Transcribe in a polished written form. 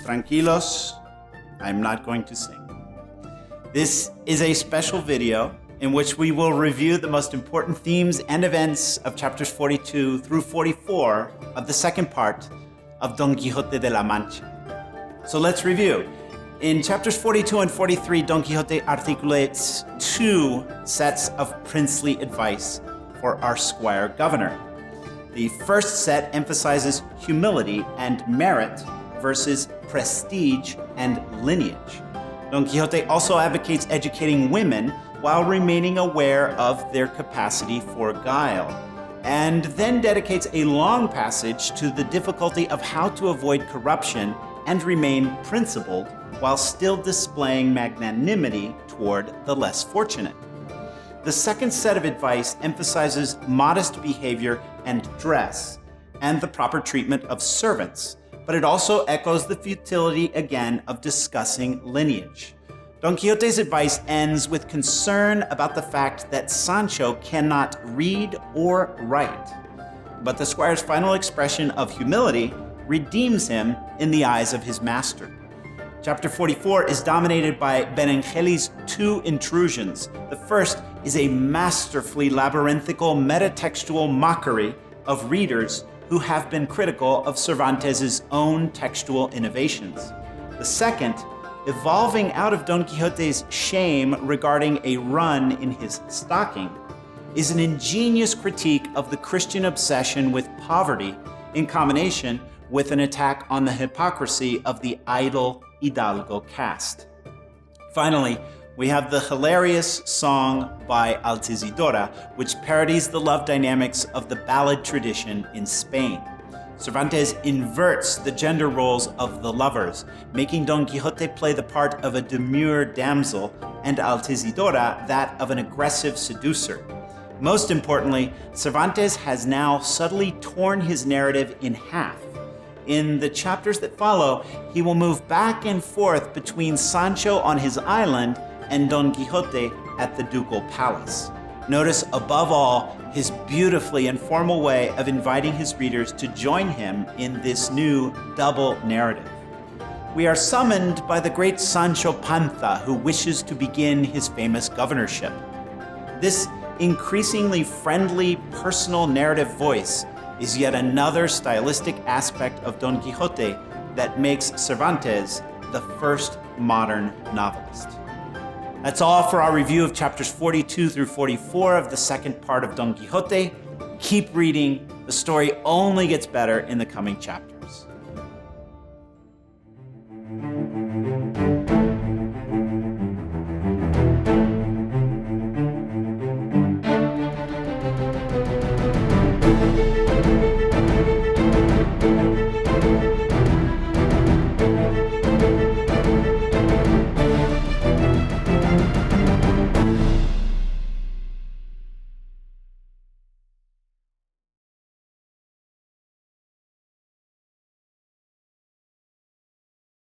Tranquilos, I'm not going to sing. This is a special video in which we will review the most important themes and events of chapters 42 through 44 of the second part of Don Quixote de la Mancha. So let's review. In chapters 42 and 43, Don Quixote articulates two sets of princely advice for our squire governor. The first set emphasizes humility and merit versus prestige and lineage. Don Quixote also advocates educating women while remaining aware of their capacity for guile, and then dedicates a long passage to the difficulty of how to avoid corruption and remain principled while still displaying magnanimity toward the less fortunate. The second set of advice emphasizes modest behavior and dress, and the proper treatment of servants, but it also echoes the futility again of discussing lineage. Don Quixote's advice ends with concern about the fact that Sancho cannot read or write, but the squire's final expression of humility redeems him in the eyes of his master. Chapter 44 is dominated by Benengeli's two intrusions. The first is a masterfully labyrinthical metatextual mockery of readers who have been critical of Cervantes' own textual innovations. The second, evolving out of Don Quixote's shame regarding a run in his stocking, is an ingenious critique of the Christian obsession with poverty in combination with an attack on the hypocrisy of the idle Hidalgo caste. Finally, we have the hilarious song by Altisidora, which parodies the love dynamics of the ballad tradition in Spain. Cervantes inverts the gender roles of the lovers, making Don Quixote play the part of a demure damsel and Altisidora that of an aggressive seducer. Most importantly, Cervantes has now subtly torn his narrative in half. In the chapters that follow, he will move back and forth between Sancho on his island and Don Quixote at the ducal palace. Notice, above all, his beautifully informal way of inviting his readers to join him in this new double narrative. We are summoned by the great Sancho Panza, who wishes to begin his famous governorship. This increasingly friendly, personal narrative voice is yet another stylistic aspect of Don Quixote that makes Cervantes the first modern novelist. That's all for our review of chapters 42 through 44 of the second part of Don Quixote. Keep reading. The story only gets better in the coming chapters.